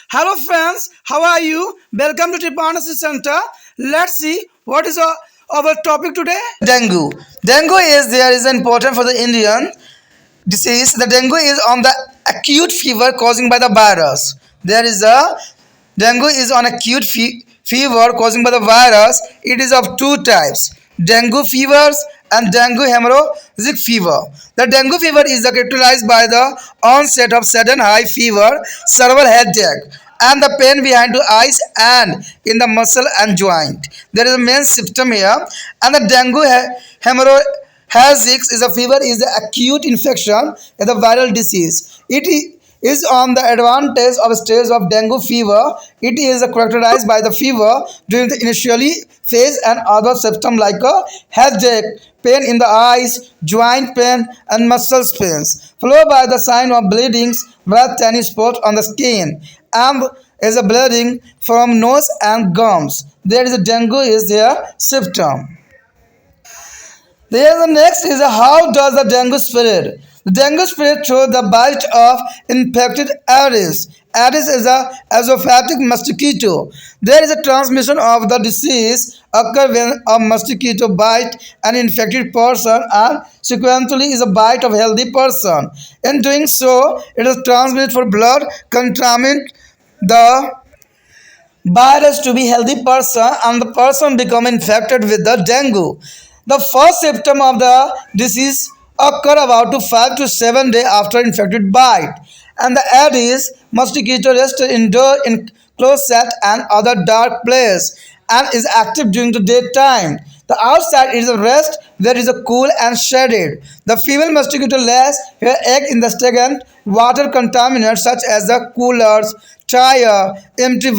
Hello friends, how are you? Welcome to Tripanasi Center. Let's see what is our topic today. Dengue. Dengue is important for the Indian disease. The dengue is on the acute fever causing by the virus. There is a dengue is on acute fever causing by the virus. It is of two types: dengue fevers and dengue hemorrhagic fever. The dengue fever is characterized by the onset of sudden high fever, severe headache, and the pain behind the eyes and in the muscle and joint. There is a main symptom here, and the dengue hemorrhagic is a fever is the acute infection is a viral disease. Is on the advantage of stage of dengue fever. It is characterized by the fever during the initially phase and other symptoms like a headache, pain in the eyes, joint pain, and muscle pains, followed by the sign of bleedings, red tiny spot on the skin, and is a bleeding from nose and gums. There is a dengue is their symptom. The next is how does the dengue spread? The dengue spread through the bite of infected Aedes. Aedes is a azophatic mosquito. There is a transmission of the disease occur when a mosquito bite an infected person and sequentially is a bite of healthy person. In doing so, it is transmitted for blood, contaminate the virus to be healthy person and the person become infected with the dengue. The first symptom of the disease occur about to 5 to 7 days after infected bite, and the Aedes mosquito rests indoor in closet and other dark place and is active during the daytime. The outside is a rest where it is a cool and shaded. The female mosquito lays her egg in the stagnant water contaminants such as the coolers, tire, empty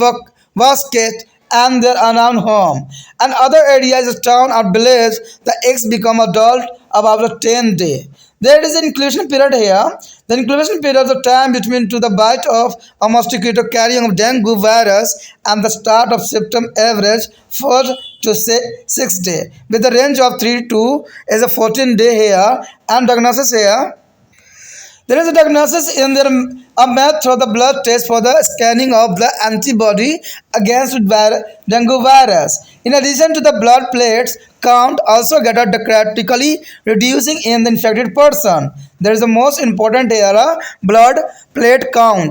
basket, and their unknown home. And other areas of town or village, the eggs become adult about the 10th day. There is an incubation period here. The incubation period of the time between to the bite of a mosquito carrying dengue virus and the start of symptom average 4 to 6 day with a range of 3 to is a 14 day here and diagnosis here. There is a diagnosis in there a method through the blood test for the scanning of the antibody against dengue virus. In addition to the blood plates count also get dramatically reducing in the infected person. There is the most important here blood plate count.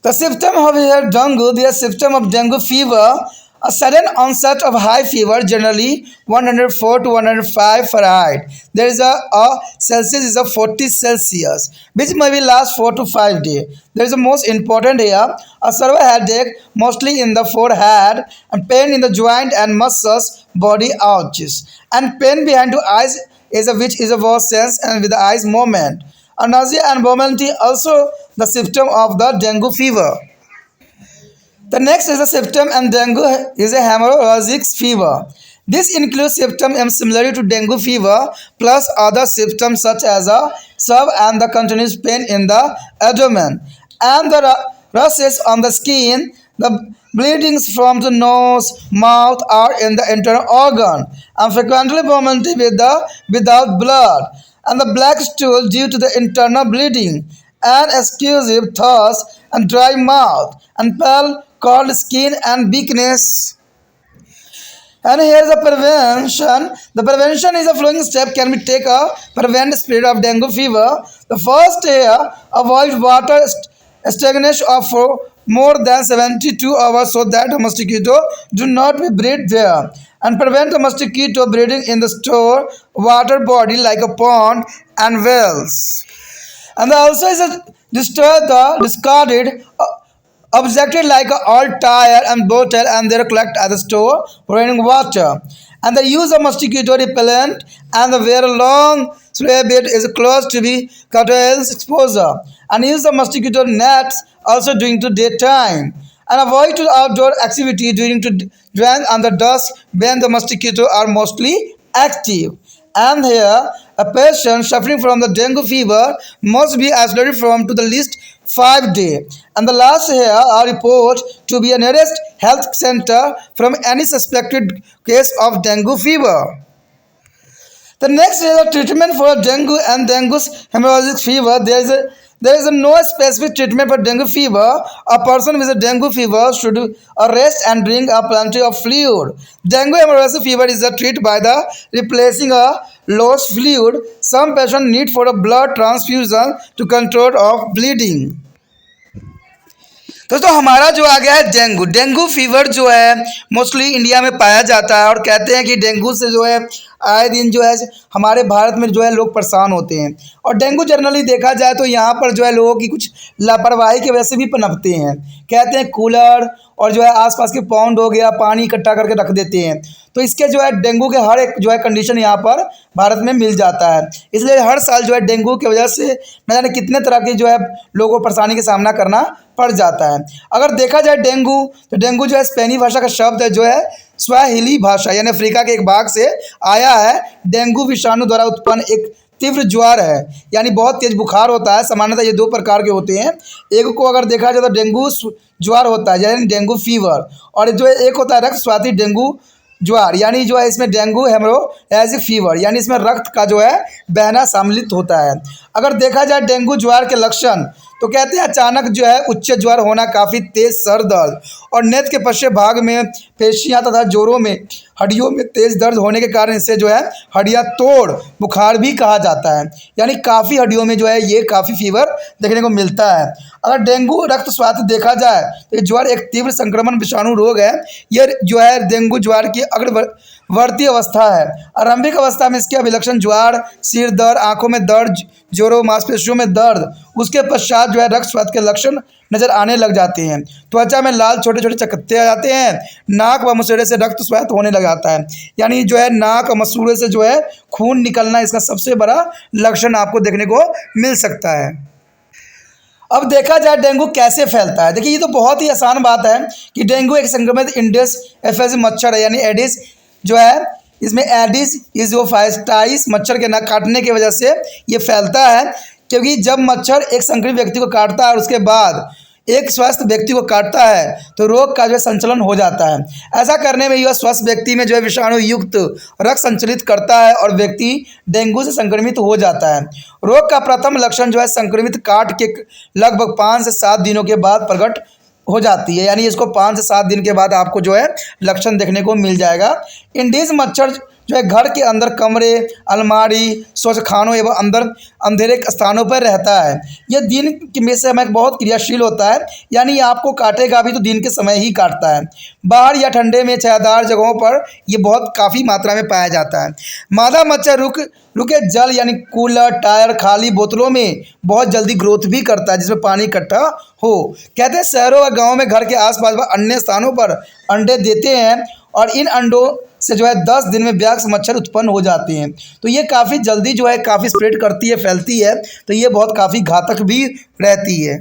The symptom of here dengue, the symptom of dengue fever, a sudden onset of high fever, generally 104 to 105 Fahrenheit. There is a Celsius is a 40 Celsius, which may be last 4 to 5 days. There is a most important here, a severe headache, mostly in the forehead, and pain in the joint and muscles, body arches, and pain behind the eyes is a which is a worse sense and with the eyes movement. A nausea and vomiting also the symptom of the dengue fever. The next is a symptom and dengue is a hemorrhagic fever. This includes symptoms similar to dengue fever plus other symptoms such as a sub and the continuous pain in the abdomen and the rashes on the skin. The bleedings from the nose, mouth are in the internal organ and frequently vomiting without blood and the black stool due to the internal bleeding and exclusive thirst and dry mouth and pale cold skin and weakness. And here is a prevention. The prevention is a following step can be taken prevent spread of dengue fever. The first here avoid water stagnation of for more than 72 hours so that the mosquito do not be breed there and prevent the mosquito breeding in the store water body like a pond and wells. And also is a destroy the discarded objected like a old tire and bottle and they are collected at the store for raining water. And the use of mosquito repellent and the wear long bit is close to be curtails exposure. And use the mosquito nets also during the daytime. And avoid to outdoor activity during to drain and the dust when the mosquito are mostly active. And here, a patient suffering from the dengue fever must be isolated from to the least 5 days. And the last here are report to be a nearest health center from any suspected case of dengue fever. The next is a treatment for dengue and dengue hemorrhagic fever. There is no specific treatment for dengue fever. A person with a dengue fever should rest and drink a plenty of fluid. Dengue hemorrhagic fever is treated by the replacing a lost fluid. Some patients need for a blood transfusion to control of bleeding. दोस्तों हमारा जो आ गया है dengue. Dengue fever जो है mostly India में पाया जाता है और कहते हैं कि डेंगू से जो है आए दिन जो है हमारे भारत में जो है लोग परेशान होते हैं। और डेंगू जनरली देखा जाए तो यहाँ पर जो है लोगों की कुछ लापरवाही की वजह से भी पनपते हैं। कहते हैं कूलर और जो है आसपास के पौंड हो गया पानी इकट्ठा करके रख देते हैं, तो इसके जो है डेंगू के हर एक जो है कंडीशन यहाँ पर भारत में मिल जाता है। इसलिए हर साल जो है डेंगू की वजह से न जाने कितने तरह की जो है लोगों को परेशानी का सामना करना पड़ जाता है। अगर देखा जाए डेंगू तो डेंगू जो है स्पेनी भाषा का शब्द है जो है स्वाहिली भाषा यानी अफ्रीका के एक भाग से आया है। डेंगू विषाणु द्वारा उत्पन्न एक तीव्र ज्वार है, यानी बहुत तेज बुखार होता है। सामान्यतः ये दो प्रकार के होते हैं। एक को अगर देखा जाए तो डेंगू ज्वार होता है यानी डेंगू फीवर, और जो एक होता है रक्त स्वाति डेंगू ज्वार, यानी जो है इसमें डेंगू हेमोरेजिक फीवर यानी इसमें रक्त का जो है बहना सम्मिलित होता है। अगर देखा जाए डेंगू ज्वार के लक्षण तो कहते हैं अचानक जो है उच्च ज्वार होना, काफ़ी तेज सर दर्द और नेत्र के पश्चिम भाग में पेशियां तथा जोड़ों में हड्डियों में तेज दर्द होने के कारण इसे जो है हड्डियां तोड़ बुखार भी कहा जाता है। यानी काफ़ी हड्डियों में जो है ये काफ़ी फीवर देखने को मिलता है। अगर डेंगू रक्त स्वास्थ्य देखा जाए तो ये ज्वार एक तीव्र संक्रमण विषाणु रोग है। यह जो है डेंगू ज्वार की अग्रवर्ती अवस्था है। आरंभिक अवस्था में इसके अभिलक्षण ज्वार, सिर दर्द, आंखों में दर्द, जोड़ों मांसपेशियों में दर्द, उसके पश्चात जो है रक्त स्वास्थ्य के लक्षण नजर आने लग जाते हैं। त्वचा में लाल छोटे छोटे चकत्ते आ जाते हैं। नाक व मसूड़े से रक्त स्वास्थ्य होने लग जाता है, यानी जो है नाक और मसूड़े से जो है खून निकलना इसका सबसे बड़ा लक्षण आपको देखने को मिल सकता है। अब देखा जाए डेंगू कैसे फैलता है। देखिए ये तो बहुत ही आसान बात है कि डेंगू एक संक्रमित इंडियस एफिस मच्छर है, यानी एडिस जो है इसमें एडिस इज़ोफाइस्टाइस मच्छर के नख काटने की वजह से ये फैलता है। क्योंकि जब मच्छर एक संक्रमित व्यक्ति को काटता है और उसके बाद एक स्वस्थ व्यक्ति को काटता है तो रोग का जो है संचलन हो जाता है। ऐसा करने में यह स्वस्थ व्यक्ति में जो है विषाणु युक्त रक्त संचलित करता है और व्यक्ति डेंगू से संक्रमित हो जाता है। रोग का प्रथम लक्षण जो है संक्रमित काट के लगभग 5 से 7 दिनों के बाद प्रकट हो जाती है, यानी इसको 5 से 7 दिन के बाद आपको जो है लक्षण देखने को मिल जाएगा। इंडीज मच्छर जो है घर के अंदर कमरे, अलमारी, शौचखानों एवं अंदर अंधेरे स्थानों पर रहता है। यह दिन में समय बहुत क्रियाशील होता है, यानी आपको काटेगा भी तो दिन के समय ही काटता है। बाहर या ठंडे में छायादार जगहों पर यह बहुत काफ़ी मात्रा में पाया जाता है। मादा मच्छर रुके जल यानी कूलर, टायर, खाली बोतलों में बहुत जल्दी ग्रोथ भी करता है जिसमें पानी इकट्ठा हो। कहते हैं शहरों व गाँव में घर के आसपास व अन्य स्थानों पर अंडे देते हैं और इन अंडों से जो है 10 दिन में ब्याक्स मच्छर उत्पन्न हो जाते हैं। तो ये काफ़ी जल्दी जो है काफ़ी स्प्रेड करती है, फैलती है, तो ये बहुत काफ़ी घातक भी रहती है।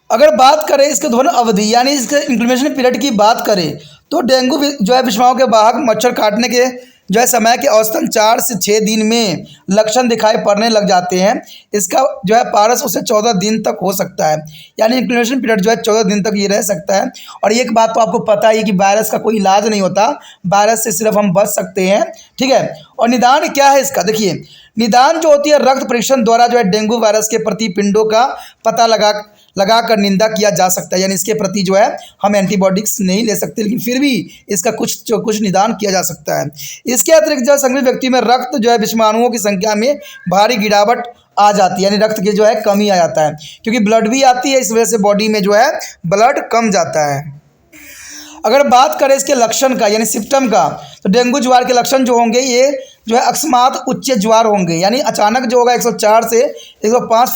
अगर बात करें इसके दोनों अवधि यानी इसके इंक्यूबेशन पीरियड की बात करें तो डेंगू जो है विषाणु के वाहक मच्छर काटने के जो है समय के औसतन 4 से 6 दिन में लक्षण दिखाई पड़ने लग जाते हैं। इसका जो है पारस उसे 14 दिन तक हो सकता है, यानी इंक्यूबेशन पीरियड जो है 14 दिन तक ये रह सकता है। और एक बात तो आपको पता ही है कि वायरस का कोई इलाज नहीं होता, वायरस से सिर्फ हम बच सकते हैं, ठीक है। और निदान क्या है इसका, देखिए निदान जो होती है रक्त परीक्षण द्वारा जो है डेंगू वायरस के प्रतिपिंडों का पता लगाकर निंदा किया जा सकता है, यानी इसके प्रति जो है हम एंटीबॉडीज नहीं ले सकते, लेकिन फिर भी इसका कुछ निदान किया जा सकता है। इसके अतिरिक्त जो संक्रमित व्यक्ति में रक्त जो है विषाणुओं की संख्या में भारी गिरावट आ जाती है, यानी रक्त की जो है कमी आ जाता है, क्योंकि ब्लड भी आती है, इस वजह से बॉडी में जो है ब्लड कम जाता है। अगर बात करें इसके लक्षण का यानी सिम्टम का, तो डेंगू ज्वार के लक्षण जो होंगे ये जो है अकस्मात उच्च ज्वार होंगे, यानी अचानक जो होगा 104 से 105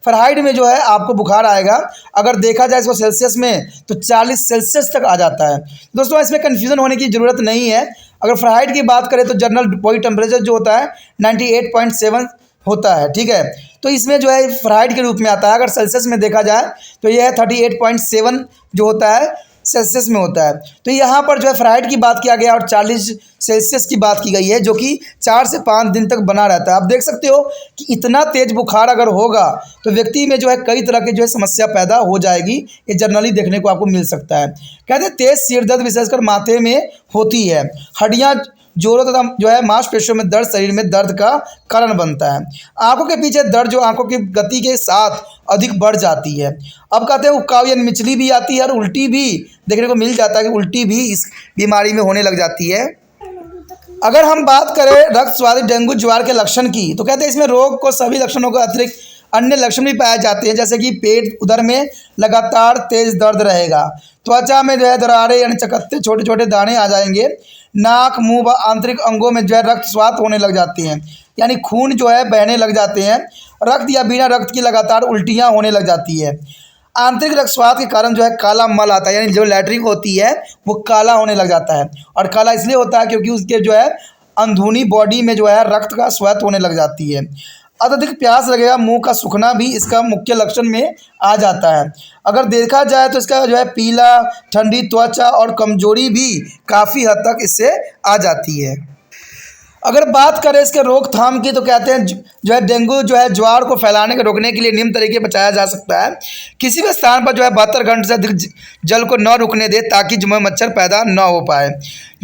फ़ारेनहाइट में जो है आपको बुखार आएगा। अगर देखा जाए इसको सेल्सियस में तो 40 सेल्सियस तक आ जाता है। दोस्तों इसमें कन्फ्यूज़न होने की ज़रूरत नहीं है। अगर फ़ारेनहाइट की बात करें तो जनरल बॉडी टेम्परेचर जो होता है 98.7 होता है, ठीक है। तो इसमें जो है फ़ारेनहाइट के रूप में आता है। अगर सेल्सियस में देखा जाए तो यह है 38.7 जो होता है सेल्सियस में होता है। तो यहाँ पर जो है फ़ारेनहाइट की बात किया गया और 40 सेल्सियस की बात की गई है, जो कि 4 से 5 दिन तक बना रहता है। आप देख सकते हो कि इतना तेज़ बुखार अगर होगा तो व्यक्ति में जो है कई तरह की जो है समस्या पैदा हो जाएगी। ये जनरली देखने को आपको मिल सकता है। कहते हैं तेज़ सिर दर्द विशेषकर माथे में होती है, हड्डियाँ जोड़ों तथा जो है मांसपेशियों में दर्द शरीर में दर्द का कारण बनता है। आंखों के पीछे दर्द जो आंखों की गति के साथ अधिक बढ़ जाती है। अब कहते हैं उबकाई यानी मिचली भी आती है और उल्टी भी देखने को मिल जाता है कि उल्टी भी इस बीमारी में होने लग जाती है। अगर हम बात करें रक्त स्वादित डेंगू ज्वार के लक्षण की तो कहते हैं इसमें रोग को सभी लक्षणों के अतिरिक्त अन्य लक्षण भी पाए जाते हैं, जैसे कि पेट उदर में लगातार तेज दर्द रहेगा, त्वचा में जो है दरारें यानी चकत्ते छोटे छोटे दाने आ जाएंगे, नाक मुंह व आंतरिक अंगों में जो है रक्त स्वात होने लग जाती हैं यानी खून जो है बहने लग जाते हैं, रक्त या बिना रक्त की लगातार उल्टियाँ होने लग जाती है। आंतरिक रक्त स्वात के कारण जो है काला मल आता है यानी जो लैट्रिन होती है वो काला होने लग जाता है, और काला इसलिए होता है क्योंकि उसके जो है अंदरूनी बॉडी में जो है रक्त का स्वात होने लग जाती है। अत्यधिक प्यास लगेगा, मुंह का सूखना भी इसका मुख्य लक्षण में आ जाता है। अगर देखा जाए तो इसका जो है पीला, ठंडी त्वचा और कमजोरी भी काफ़ी हद तक इससे आ जाती है। अगर बात करें इसके रोकथाम की तो कहते हैं जो है डेंगू जो है ज्वार को फैलाने के रोकने के लिए निम्न तरीके बचाया जा सकता है। किसी भी स्थान पर जो है 72 घंटे से अधिक जल को न रुकने दे ताकि जिसमें मच्छर पैदा न हो पाए।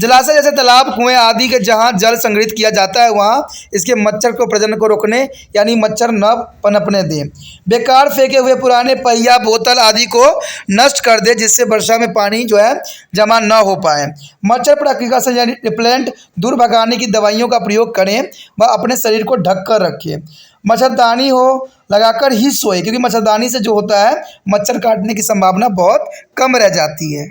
जलाशय जैसे तालाब, कुएं आदि के जहां जल संग्रहित किया जाता है वहां इसके मच्छर को प्रजनन को रोकने यानी मच्छर न पनपने दें। बेकार फेंके हुए पुराने पहिया, बोतल आदि को नष्ट कर दे जिससे वर्षा में पानी जो है जमा न हो पाए। मच्छर प्रक्रिया से यानी रिपेलेंट दूर भगाने की दवाइयों का प्रयोग करें व अपने शरीर को ढक कर रखें। मच्छरदानी हो लगाकर ही सोए क्योंकि मच्छरदानी से जो होता है मच्छर काटने की संभावना बहुत कम रह जाती है।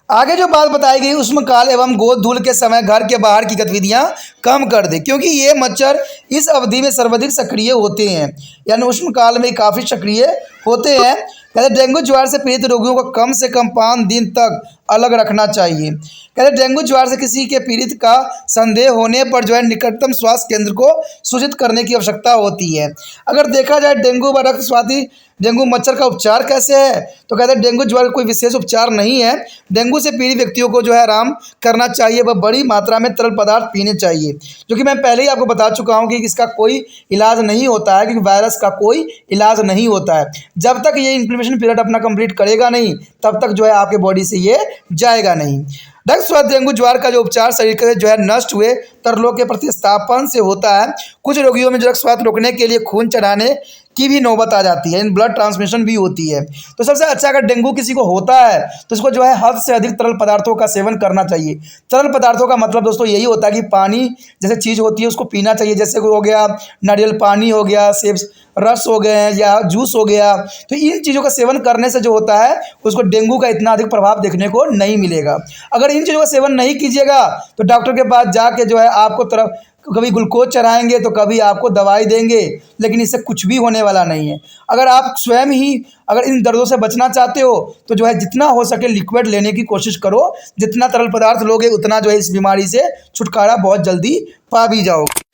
आगे जो बात बताई गई उष्मकाल एवं गोद धूल के समय घर के बाहर की गतिविधियां कम कर दे क्योंकि ये मच्छर इस अवधि में सर्वाधिक सक्रिय होते हैं यानी उष्मकाल में काफ़ी सक्रिय होते हैं। कहते डेंगू ज्वार से पीड़ित रोगियों को कम से कम 5 दिन तक अलग रखना चाहिए। कहते डेंगू ज्वार से किसी के पीड़ित का संदेह होने पर जो है निकटतम स्वास्थ्य केंद्र को सूचित करने की आवश्यकता होती है। अगर देखा जाए डेंगू व रक्त स्वाति डेंगू मच्छर का उपचार कैसे है तो कहते हैं डेंगू ज्वार कोई विशेष उपचार नहीं है। डेंगू से पीड़ित व्यक्तियों को जो है आराम करना चाहिए व बड़ी मात्रा में तरल पदार्थ पीने चाहिए, जो कि मैं पहले ही आपको बता चुका हूँ कि इसका कोई इलाज नहीं होता है, क्योंकि वायरस का कोई इलाज नहीं होता है। जब तक ये इन्फ्लेमेशन पीरियड अपना कंप्लीट करेगा नहीं तब तक जो है आपके बॉडी से ये जाएगा नहीं। रक्त स्वास्थ्य डेंगू ज्वार का जो उपचार शरीर के जो है नष्ट हुए तरलों के प्रतिस्थापन से होता है। कुछ रोगियों में जो रक्त स्वास्थ्य रोकने के लिए खून चढ़ाने की भी नौबत आ जाती है, इन ब्लड ट्रांसमिशन भी होती है। तो सबसे अच्छा अगर डेंगू किसी को होता है तो उसको जो है हद से अधिक तरल पदार्थों का सेवन करना चाहिए। तरल पदार्थों का मतलब दोस्तों यही होता है कि पानी जैसे चीज़ होती है उसको पीना चाहिए, जैसे हो गया नारियल पानी हो गया, सेब रस हो गए या जूस हो गया। तो इन चीज़ों का सेवन करने से जो होता है उसको डेंगू का इतना अधिक प्रभाव देखने को नहीं मिलेगा। अगर इन चीज़ों का सेवन नहीं कीजिएगा तो डॉक्टर के पास जाके जो है आपको तरफ कभी ग्लूकोज चढ़ाएंगे तो कभी आपको दवाई देंगे, लेकिन इससे कुछ भी होने वाला नहीं है। अगर आप स्वयं ही अगर इन दर्दों से बचना चाहते हो तो जो है जितना हो सके लिक्विड लेने की कोशिश करो। जितना तरल पदार्थ लोगे उतना जो है इस बीमारी से छुटकारा बहुत जल्दी पा भी जाओगे।